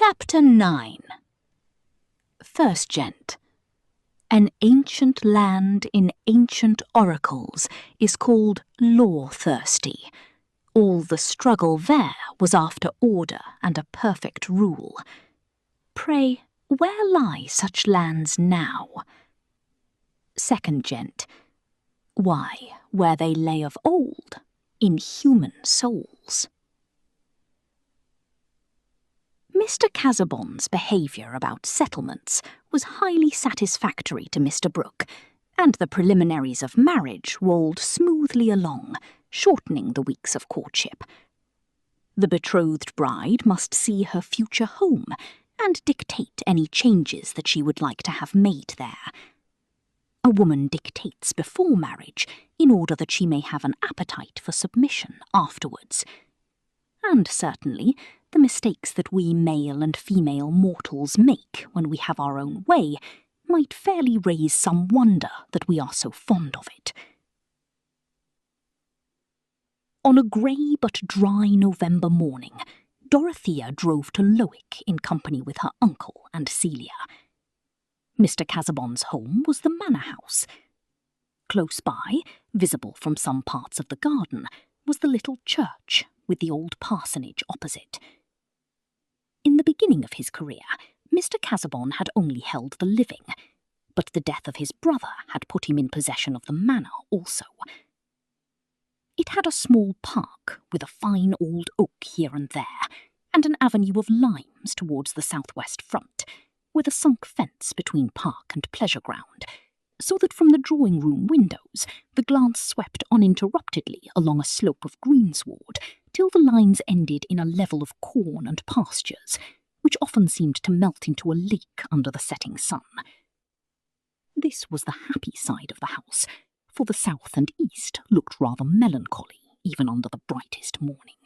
Chapter 9. First Gent. An ancient land in ancient oracles is called law-thirsty. All the struggle there was after order and a perfect rule. Pray, where lie such lands now? Second Gent. Why, where they lay of old, in human souls. Mr. Casaubon's behaviour about settlements was highly satisfactory to Mr. Brooke, and the preliminaries of marriage rolled smoothly along, shortening the weeks of courtship. The betrothed bride must see her future home and dictate any changes that she would like to have made there. A woman dictates before marriage in order that she may have an appetite for submission afterwards. And certainly, the mistakes that we male and female mortals make when we have our own way might fairly raise some wonder that we are so fond of it. On a grey but dry November morning, Dorothea drove to Lowick in company with her uncle and Celia. Mr. Casaubon's home was the manor house. Close by, visible from some parts of the garden, was the little church with the old parsonage opposite. In the beginning of his career, Mr. Casaubon had only held the living, but the death of his brother had put him in possession of the manor also. It had a small park with a fine old oak here and there, and an avenue of limes towards the southwest front, with a sunk fence between park and pleasure ground, so that from the drawing-room windows the glance swept uninterruptedly along a slope of greensward till the lines ended in a level of corn and pastures, which often seemed to melt into a lake under the setting sun. This was the happy side of the house, for the south and east looked rather melancholy even under the brightest morning.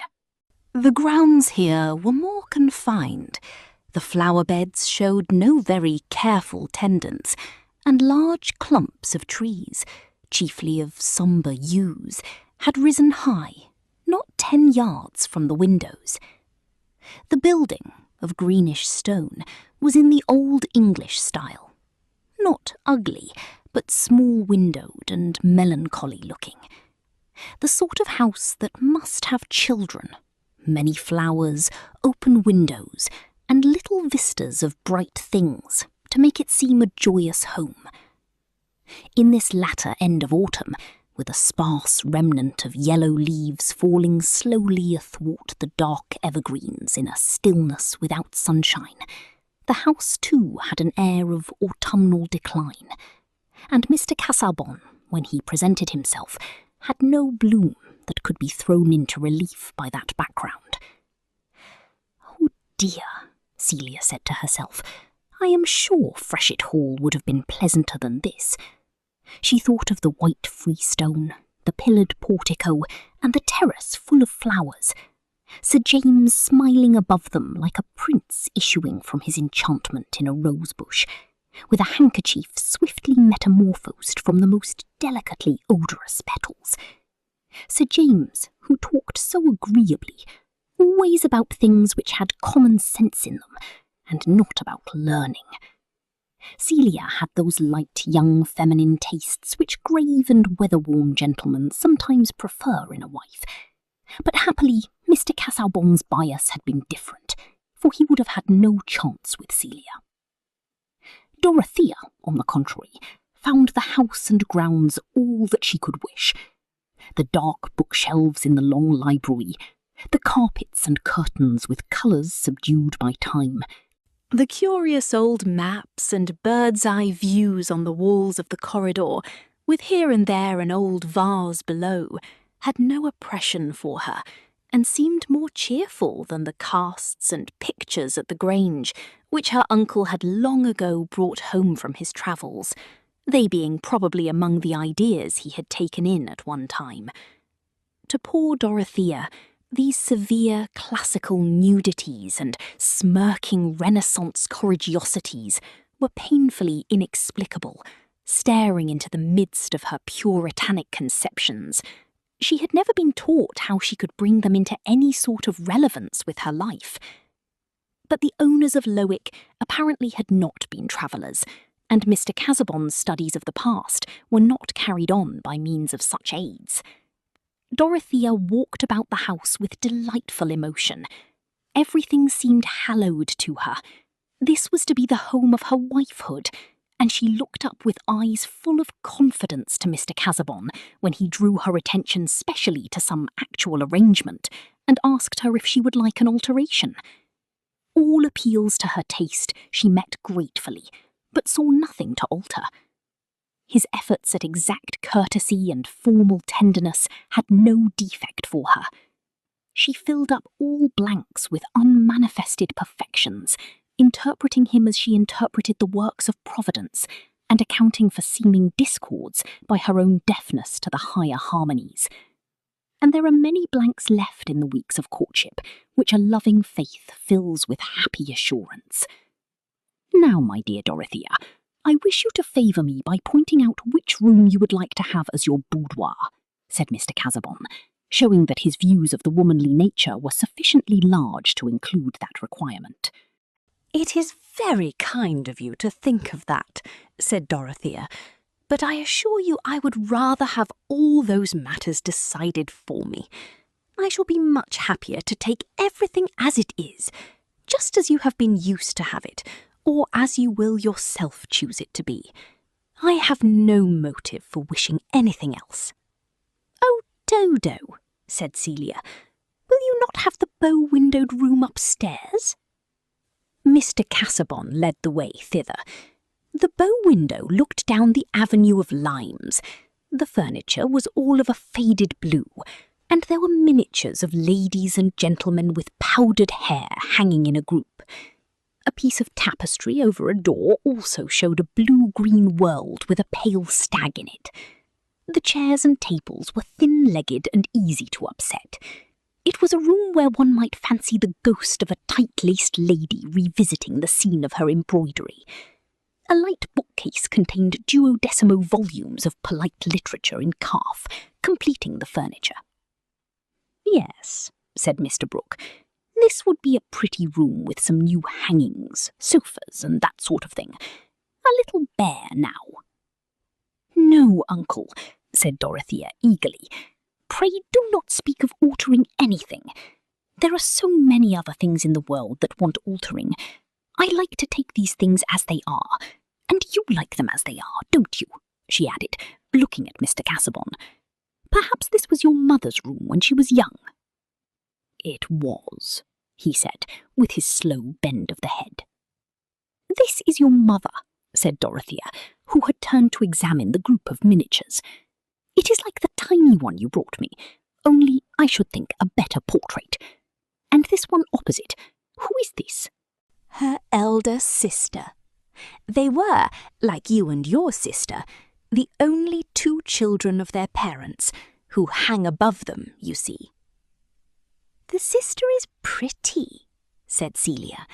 The grounds here were more confined. The flower-beds showed no very careful tendance, and large clumps of trees, chiefly of sombre yews, had risen high, not 10 yards from the windows. The building, of greenish stone, was in the old English style, not ugly, but small-windowed and melancholy-looking. The sort of house that must have children, many flowers, open windows, and little vistas of bright things to make it seem a joyous home. In this latter end of autumn, with a sparse remnant of yellow leaves falling slowly athwart the dark evergreens in a stillness without sunshine, the house too had an air of autumnal decline, and Mr. Casaubon, when he presented himself, had no bloom that could be thrown into relief by that background. "Oh dear," Celia said to herself, "I am sure Freshitt Hall would have been pleasanter than this." She thought of the white freestone, the pillared portico, and the terrace full of flowers, Sir James smiling above them like a prince issuing from his enchantment in a rosebush, with a handkerchief swiftly metamorphosed from the most delicately odorous petals. Sir James, who talked so agreeably, always about things which had common sense in them, and not about learning. Celia had those light young feminine tastes which grave and weather-worn gentlemen sometimes prefer in a wife. But happily Mr. Casaubon's bias had been different, for he would have had no chance with Celia. Dorothea, on the contrary, found the house and grounds all that she could wish. The dark bookshelves in the long library, the carpets and curtains with colours subdued by time, the curious old maps and bird's-eye views on the walls of the corridor, with here and there an old vase below, had no oppression for her, and seemed more cheerful than the casts and pictures at the Grange, which her uncle had long ago brought home from his travels, they being probably among the ideas he had taken in at one time. To poor Dorothea, these severe classical nudities and smirking Renaissance corrigiosities were painfully inexplicable, staring into the midst of her puritanic conceptions. She had never been taught how she could bring them into any sort of relevance with her life. But the owners of Lowick apparently had not been travellers, and Mr. Casaubon's studies of the past were not carried on by means of such aids. Dorothea walked about the house with delightful emotion. Everything seemed hallowed to her. This was to be the home of her wifehood, and she looked up with eyes full of confidence to Mr. Casaubon when he drew her attention specially to some actual arrangement and asked her if she would like an alteration. All appeals to her taste she met gratefully, but saw nothing to alter. His efforts at exact courtesy and formal tenderness had no defect for her. She filled up all blanks with unmanifested perfections, interpreting him as she interpreted the works of Providence, and accounting for seeming discords by her own deafness to the higher harmonies. And there are many blanks left in the weeks of courtship, which a loving faith fills with happy assurance. Now, my dear Dorothea, I wish you to favour me by pointing out which room you would like to have as your boudoir, said Mr. Casaubon, showing that his views of the womanly nature were sufficiently large to include that requirement. "It is very kind of you to think of that," said Dorothea, "but I assure you I would rather have all those matters decided for me. I shall be much happier to take everything as it is, just as you have been used to have it, or as you will yourself choose it to be. I have no motive for wishing anything else." "Oh, Dodo," said Celia, "will you not have the bow-windowed room upstairs?" Mr. Casaubon led the way thither. The bow-window looked down the avenue of limes. The furniture was all of a faded blue, and there were miniatures of ladies and gentlemen with powdered hair hanging in a group. A piece of tapestry over a door also showed a blue-green world with a pale stag in it. The chairs and tables were thin-legged and easy to upset. It was a room where one might fancy the ghost of a tight-laced lady revisiting the scene of her embroidery. A light bookcase contained 12 volumes of polite literature in calf, completing the furniture. "Yes," said Mr. Brooke, "this would be a pretty room with some new hangings, sofas, and that sort of thing. A little bare now." "No, uncle," said Dorothea eagerly. "Pray do not speak of altering anything. There are so many other things in the world that want altering. I like to take these things as they are, and you like them as they are, don't you?" she added, looking at Mr. Casaubon. "Perhaps this was your mother's room when she was young." "It was," he said, with his slow bend of the head. "This is your mother," said Dorothea, who had turned to examine the group of miniatures. "It is like the tiny one you brought me, only, I should think, a better portrait. And this one opposite, who is this?" "Her elder sister. They were, like you and your sister, the only 2 children of their parents, who hang above them, you see." "The sister is pretty," said Celia,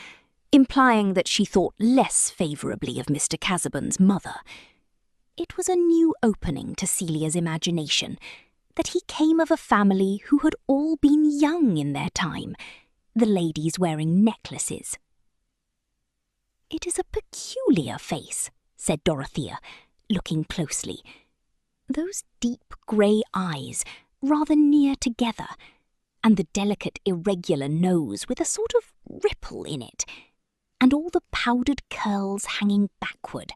implying that she thought less favourably of Mr. Casaubon's mother. It was a new opening to Celia's imagination, that he came of a family who had all been young in their time, the ladies wearing necklaces. "It is a peculiar face," said Dorothea, looking closely. "Those deep grey eyes, rather near together, and the delicate irregular nose with a sort of ripple in it, and all the powdered curls hanging backward.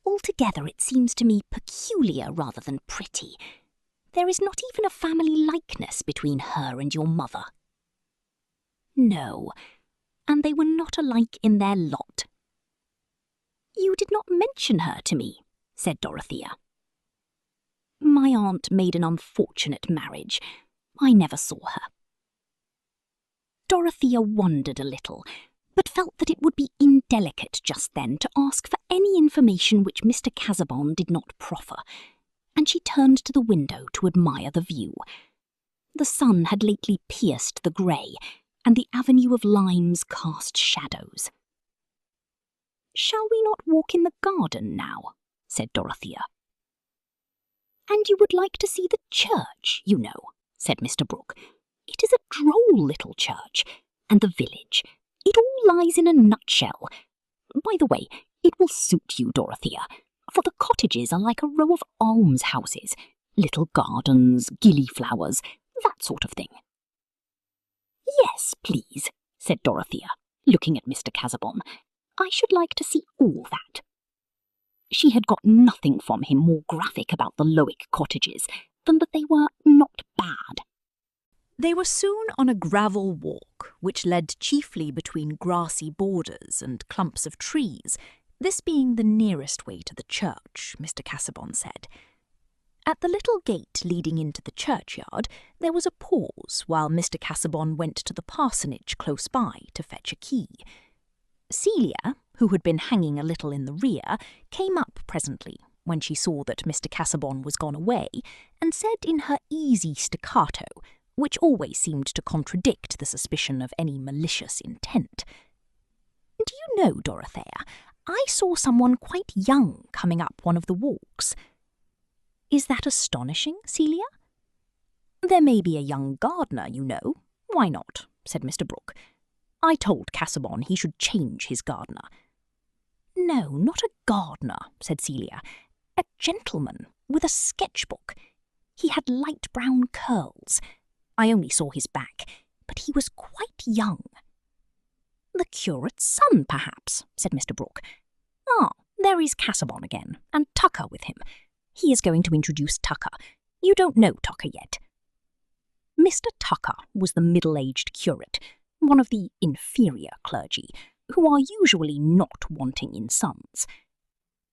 Altogether it seems to me peculiar rather than pretty. There is not even a family likeness between her and your mother." "No, and they were not alike in their lot." "You did not mention her to me," said Dorothea. "My aunt made an unfortunate marriage. I never saw her." Dorothea wondered a little, but felt that it would be indelicate just then to ask for any information which Mr. Casaubon did not proffer, and she turned to the window to admire the view. The sun had lately pierced the grey, and the avenue of limes cast shadows. "Shall we not walk in the garden now?" said Dorothea. "And you would like to see the church, you know," said Mr. Brooke. "It is a droll little church, and the village, It all lies in a nutshell. By the way, it will suit you, Dorothea, for the cottages are like a row of almshouses, little gardens, gillyflowers, that sort of thing. Yes, please, said Dorothea, looking at Mr. Casaubon. I should like to see all that. She had got nothing from him more graphic about the Lowick cottages than that they were not bad. They were soon on a gravel walk, which led chiefly between grassy borders and clumps of trees, this being the nearest way to the church, Mr. Casaubon said. At the little gate leading into the churchyard, there was a pause while Mr. Casaubon went to the parsonage close by to fetch a key. Celia, who had been hanging a little in the rear, came up presently when she saw that Mr. Casaubon was gone away, and said in her easy staccato, which always seemed to contradict the suspicion of any malicious intent, "Do you know, Dorothea, I saw someone quite young coming up one of the walks." "Is that astonishing, Celia?" "There may be a young gardener, you know. Why not?" said Mr. Brooke. "I told Casaubon he should change his gardener." "No, not a gardener," said Celia. "A gentleman with a sketchbook. He had light brown curls. I only saw his back, but he was quite young." "The curate's son, perhaps," said Mr. Brooke. "Ah, there is Casaubon again, and Tucker with him. He is going to introduce Tucker. You don't know Tucker yet." Mr. Tucker was the middle-aged curate, one of the inferior clergy, who are usually not wanting in sons.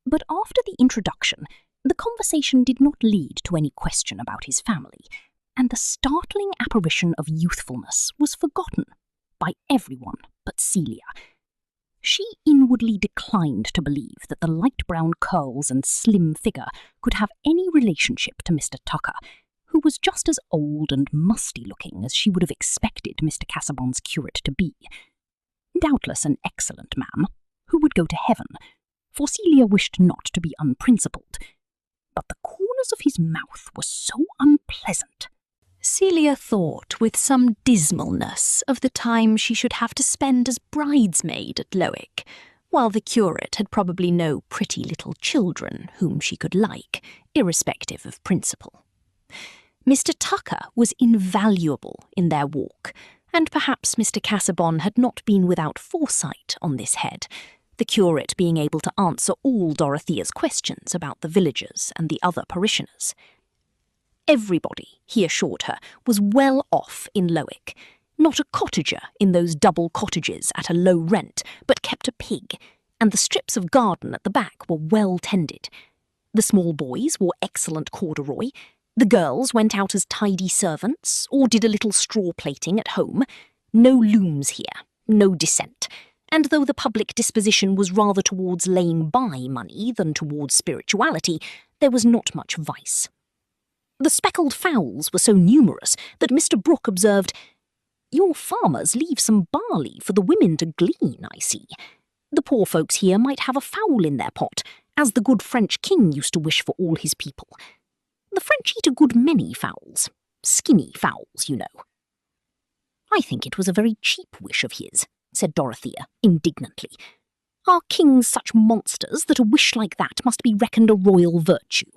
But after the introduction, the conversation did not lead to any question about his family, and the startling apparition of youthfulness was forgotten by everyone but Celia. She inwardly declined to believe that the light brown curls and slim figure could have any relationship to Mr. Tucker, who was just as old and musty-looking as she would have expected Mr. Casaubon's curate to be. Doubtless an excellent man, who would go to heaven, for Celia wished not to be unprincipled, but the corners of his mouth were so unpleasant. Celia thought with some dismalness of the time she should have to spend as bridesmaid at Lowick, while the curate had probably no pretty little children whom she could like, irrespective of principle. Mr. Tucker was invaluable in their walk, and perhaps Mr. Casaubon had not been without foresight on this head, the curate being able to answer all Dorothea's questions about the villagers and the other parishioners. Everybody, he assured her, was well off in Lowick. Not a cottager in those double cottages at a low rent, but kept a pig, and the strips of garden at the back were well tended. The small boys wore excellent corduroy. The girls went out as tidy servants, or did a little straw plaiting at home. No looms here, no dissent, and though the public disposition was rather towards laying by money than towards spirituality, there was not much vice. The speckled fowls were so numerous that Mr. Brooke observed, "Your farmers leave some barley for the women to glean, I see. The poor folks here might have a fowl in their pot, as the good French king used to wish for all his people. The French eat a good many fowls, skinny fowls, you know." "I think it was a very cheap wish of his," said Dorothea, indignantly. "Are kings such monsters that a wish like that must be reckoned a royal virtue?"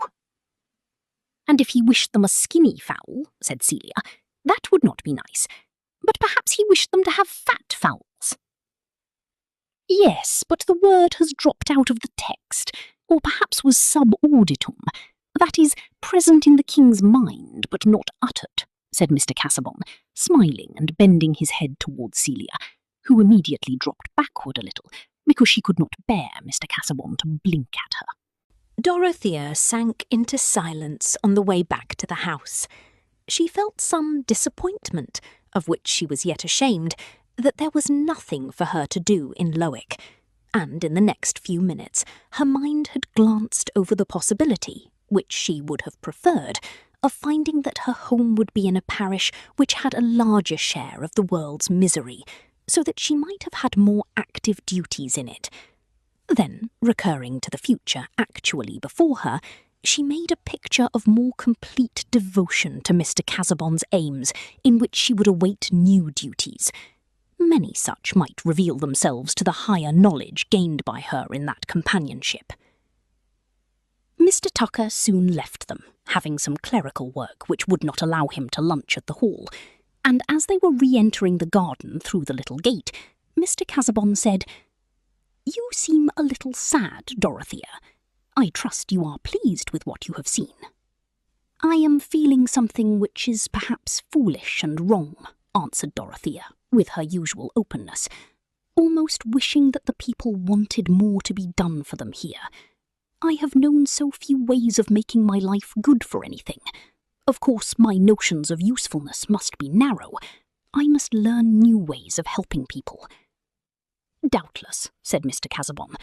"And if he wished them a skinny fowl," said Celia, "that would not be nice. But perhaps he wished them to have fat fowls." "Yes, but the word has dropped out of the text, or perhaps was suborditum, that is, present in the king's mind, but not uttered," said Mr. Casaubon, smiling and bending his head towards Celia, who immediately dropped backward a little, because she could not bear Mr. Casaubon to blink at her. Dorothea sank into silence on the way back to the house. She felt some disappointment, of which she was yet ashamed, that there was nothing for her to do in Lowick, and in the next few minutes her mind had glanced over the possibility, which she would have preferred, of finding that her home would be in a parish which had a larger share of the world's misery, so that she might have had more active duties in it. Then, recurring to the future actually before her, she made a picture of more complete devotion to Mr. Casaubon's aims, in which she would await new duties. Many such might reveal themselves to the higher knowledge gained by her in that companionship. Mr. Tucker soon left them, having some clerical work which would not allow him to lunch at the hall, and as they were re-entering the garden through the little gate, Mr. Casaubon said, "You seem a little sad, Dorothea. I trust you are pleased with what you have seen." "I am feeling something which is perhaps foolish and wrong," answered Dorothea, with her usual openness, "almost wishing that the people wanted more to be done for them here. I have known so few ways of making my life good for anything. Of course, my notions of usefulness must be narrow. I must learn new ways of helping people." "Doubtless," said Mr. Casaubon.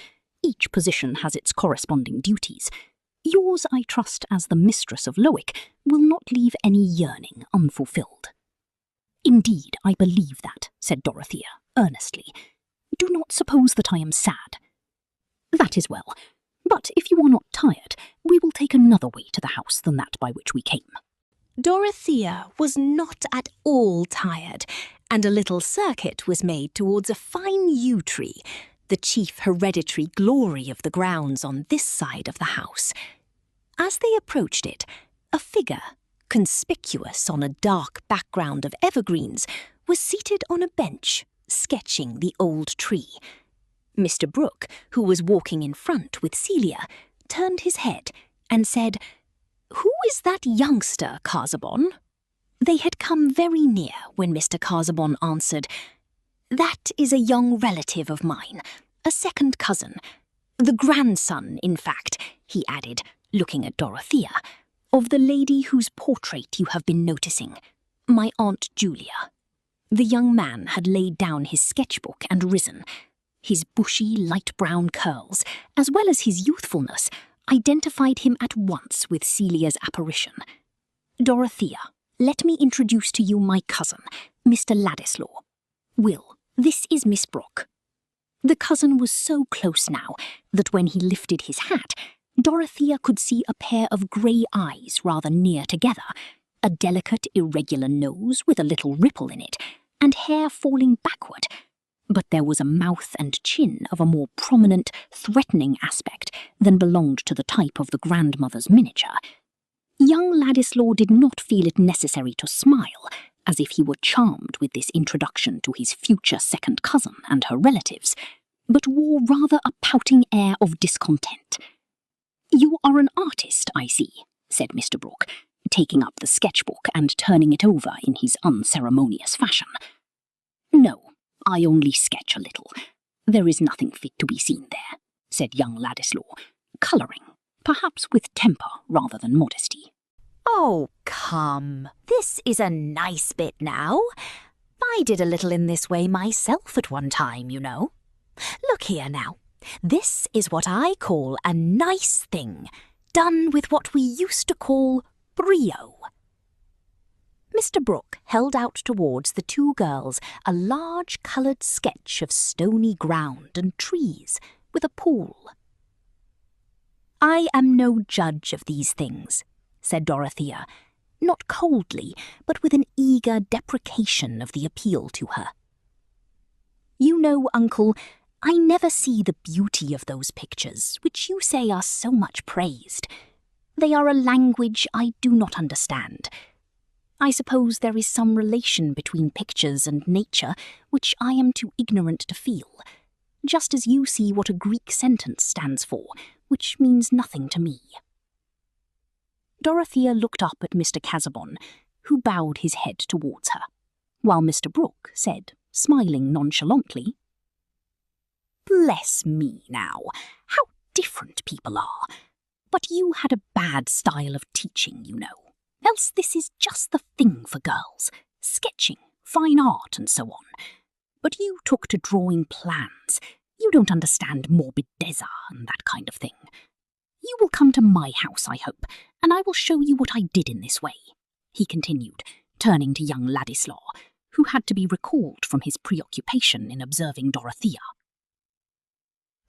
"Each position has its corresponding duties. Yours, I trust, as the mistress of Lowick, will not leave any yearning unfulfilled." "Indeed, I believe that," said Dorothea, earnestly. "Do not suppose that I am sad." "That is well. But if you are not tired, we will take another way to the house than that by which we came." Dorothea was not at all tired, and a little circuit was made towards a fine yew tree, the chief hereditary glory of the grounds on this side of the house. As they approached it, a figure, conspicuous on a dark background of evergreens, was seated on a bench, sketching the old tree. Mr. Brooke, who was walking in front with Celia, turned his head and said, "Who is that youngster, Casaubon?" They had come very near when Mr. Casaubon answered, "That is a young relative of mine, a second cousin, the grandson, in fact," he added, looking at Dorothea, "of the lady whose portrait you have been noticing, my Aunt Julia." The young man had laid down his sketchbook and risen. His bushy, light brown curls, as well as his youthfulness, identified him at once with Celia's apparition. "Dorothea, let me introduce to you my cousin, Mr. Ladislaw. Will, this is Miss Brooke." The cousin was so close now that when he lifted his hat, Dorothea could see a pair of grey eyes rather near together, a delicate, irregular nose with a little ripple in it, and hair falling backward. But there was a mouth and chin of a more prominent, threatening aspect than belonged to the type of the grandmother's miniature. Young Ladislaw did not feel it necessary to smile, as if he were charmed with this introduction to his future second cousin and her relatives, but wore rather a pouting air of discontent. "You are an artist, I see," said Mr. Brooke, taking up the sketchbook and turning it over in his unceremonious fashion. "No, I only sketch a little. There is nothing fit to be seen there," said young Ladislaw, colouring, perhaps with temper rather than modesty. "Oh, come, this is a nice bit now. I did a little in this way myself at one time, you know. Look here now. This is what I call a nice thing, done with what we used to call brio." Mr. Brooke held out towards the two girls a large coloured sketch of stony ground and trees, with a pool. "I am no judge of these things," said Dorothea, not coldly, but with an eager deprecation of the appeal to her. "You know, uncle, I never see the beauty of those pictures, which you say are so much praised. They are a language I do not understand. I suppose there is some relation between pictures and nature which I am too ignorant to feel, just as you see what a Greek sentence stands for, which means nothing to me." Dorothea looked up at Mr. Casaubon, who bowed his head towards her, while Mr. Brooke said, smiling nonchalantly, "Bless me now, how different people are! But you had a bad style of teaching, you know. Else this is just the thing for girls, sketching, fine art, and so on. But you took to drawing plans. You don't understand morbid desert and that kind of thing. You will come to my house, I hope, and I will show you what I did in this way," he continued, turning to young Ladislaw, who had to be recalled from his preoccupation in observing Dorothea.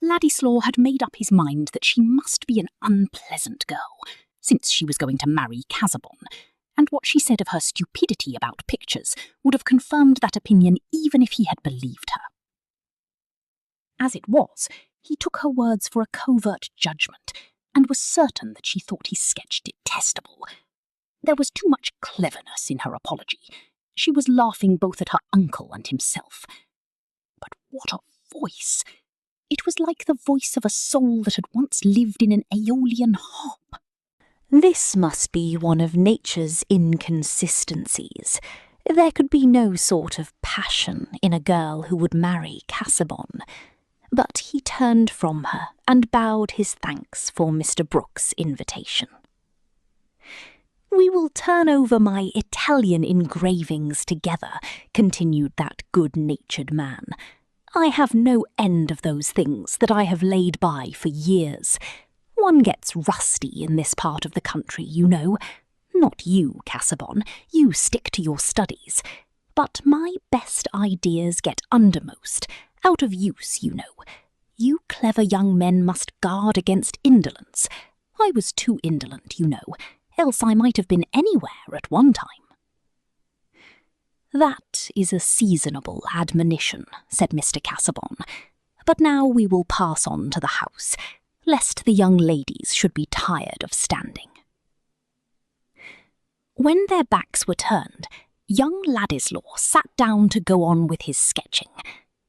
Ladislaw had made up his mind that she must be an unpleasant girl, since she was going to marry Casaubon, and what she said of her stupidity about pictures would have confirmed that opinion even if he had believed her. As it was, he took her words for a covert judgment, and was certain that she thought his sketch detestable. There was too much cleverness in her apology. She was laughing both at her uncle and himself. But what a voice! It was like the voice of a soul that had once lived in an Aeolian hop. This must be one of nature's inconsistencies. There could be no sort of passion in a girl who would marry Casaubon. But he turned from her and bowed his thanks for Mr. Brooke's invitation. "We will turn over my Italian engravings together," continued that good-natured man. "I have no end of those things that I have laid by for years. One gets rusty in this part of the country, you know. Not you, Casaubon, you stick to your studies. But my best ideas get undermost, out of use, you know. You clever young men must guard against indolence. I was too indolent, you know, else I might have been anywhere at one time." "That is a seasonable admonition," said Mr. Casaubon. "But now we will pass on to the house, lest the young ladies should be tired of standing." When their backs were turned, young Ladislaw sat down to go on with his sketching,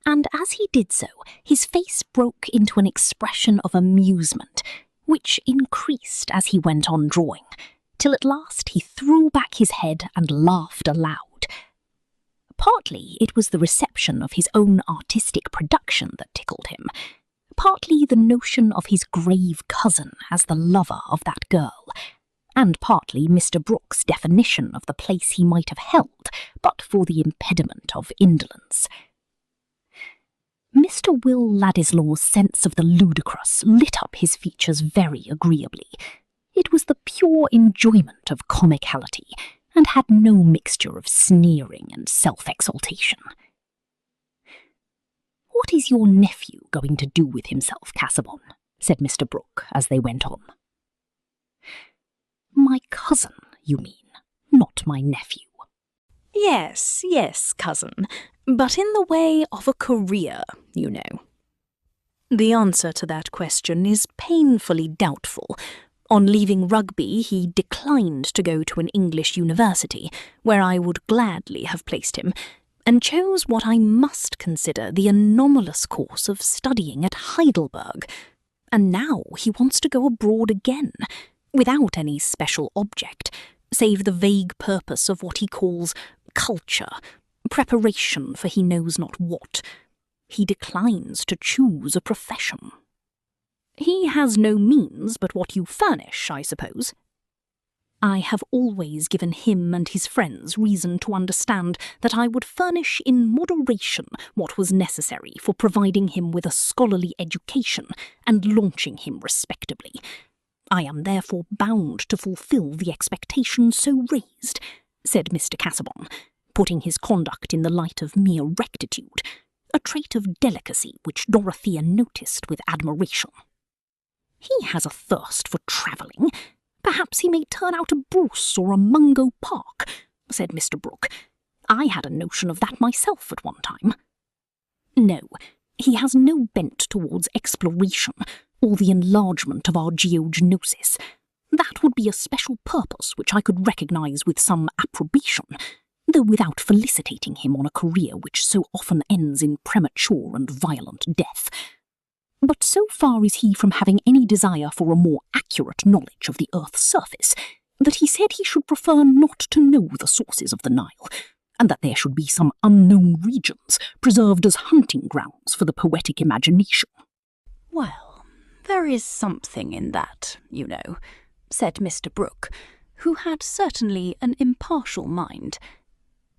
and as he did so, his face broke into an expression of amusement, which increased as he went on drawing, till at last he threw back his head and laughed aloud. Partly it was the reception of his own artistic production that tickled him, partly the notion of his grave cousin as the lover of that girl, and partly Mr. Brooke's definition of the place he might have held but for the impediment of indolence. Mr. Will Ladislaw's sense of the ludicrous lit up his features very agreeably. It was the pure enjoyment of comicality, and had no mixture of sneering and self-exaltation. "What is your nephew going to do with himself, Casaubon?" said Mr. Brooke as they went on. "My cousin, you mean, not my nephew." Yes, cousin, but in the way of a career, you know." The answer to that question is painfully doubtful. On leaving Rugby, he declined to go to an English university, where I would gladly have placed him, and chose what I must consider the anomalous course of studying at Heidelberg. And now he wants to go abroad again, without any special object, save the vague purpose of what he calls culture, preparation for he knows not what. He declines to choose a profession. He has no means but what you furnish, I suppose. I have always given him and his friends reason to understand that I would furnish in moderation what was necessary for providing him with a scholarly education and launching him respectably. I am therefore bound to fulfil the expectation so raised, said Mr. Casaubon, putting his conduct in the light of mere rectitude, a trait of delicacy which Dorothea noticed with admiration. He has a thirst for travelling. Perhaps he may turn out a Bruce or a Mungo Park, said Mr. Brooke. I had a notion of that myself at one time. No, he has no bent towards exploration or the enlargement of our geognosis. That would be a special purpose which I could recognise with some approbation, though without felicitating him on a career which so often ends in premature and violent death. But so far is he from having any desire for a more accurate knowledge of the earth's surface, that he said he should prefer not to know the sources of the Nile, and that there should be some unknown regions preserved as hunting grounds for the poetic imagination. Well, there is something in that, you know, said Mr. Brooke, who had certainly an impartial mind.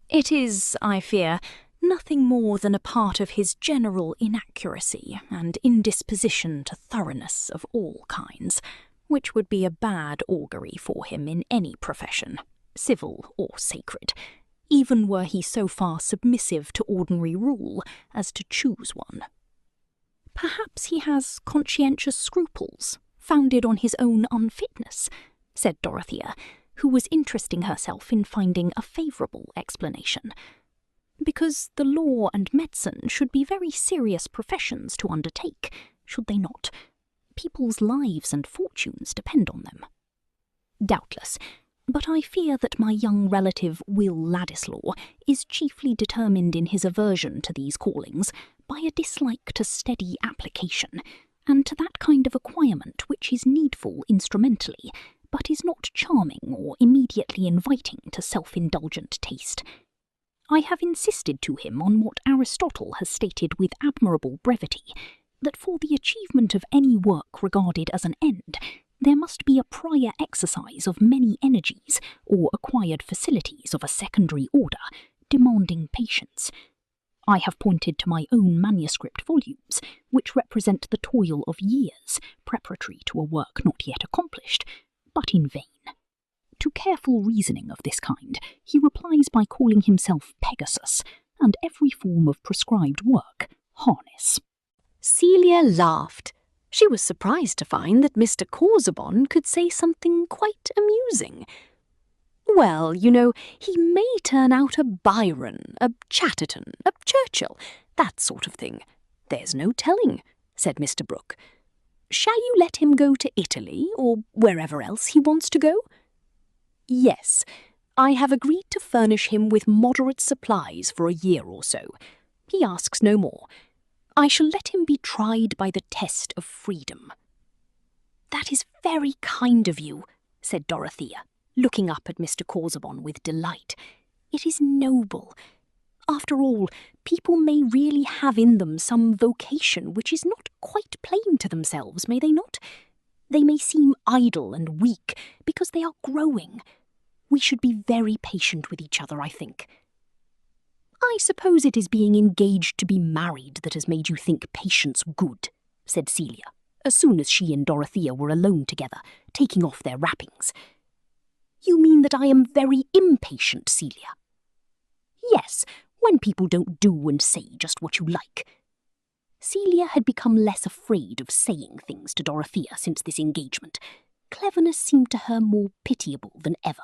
It is, I fear, nothing more than a part of his general inaccuracy and indisposition to thoroughness of all kinds, which would be a bad augury for him in any profession, civil or sacred, even were he so far submissive to ordinary rule as to choose one. Perhaps he has conscientious scruples, founded on his own unfitness, said Dorothea, who was interesting herself in finding a favourable explanation. Because the law and medicine should be very serious professions to undertake, should they not? People's lives and fortunes depend on them. Doubtless, but I fear that my young relative Will Ladislaw is chiefly determined in his aversion to these callings by a dislike to steady application, and to that kind of acquirement which is needful instrumentally, but is not charming or immediately inviting to self-indulgent taste. I have insisted to him on what Aristotle has stated with admirable brevity, that for the achievement of any work regarded as an end, there must be a prior exercise of many energies, or acquired facilities of a secondary order, demanding patience. I have pointed to my own manuscript volumes, which represent the toil of years, preparatory to a work not yet accomplished, but in vain. To careful reasoning of this kind, he replies by calling himself Pegasus, and every form of prescribed work harness. Celia laughed. She was surprised to find that Mr. Casaubon could say something quite amusing. Well, you know, he may turn out a Byron, a Chatterton, a Churchill, that sort of thing. There's no telling, said Mr. Brooke. Shall you let him go to Italy, or wherever else he wants to go? Yes, I have agreed to furnish him with moderate supplies for a year or so. He asks no more. I shall let him be tried by the test of freedom. That is very kind of you, said Dorothea, looking up at Mr. Casaubon with delight. It is noble. After all, people may really have in them some vocation which is not quite plain to themselves, may they not? They may seem idle and weak because they are growing. We should be very patient with each other, I think. I suppose it is being engaged to be married that has made you think patience good, said Celia, as soon as she and Dorothea were alone together, taking off their wrappings. You mean that I am very impatient, Celia? Yes, when people don't do and say just what you like. Celia had become less afraid of saying things to Dorothea since this engagement. Cleverness seemed to her more pitiable than ever.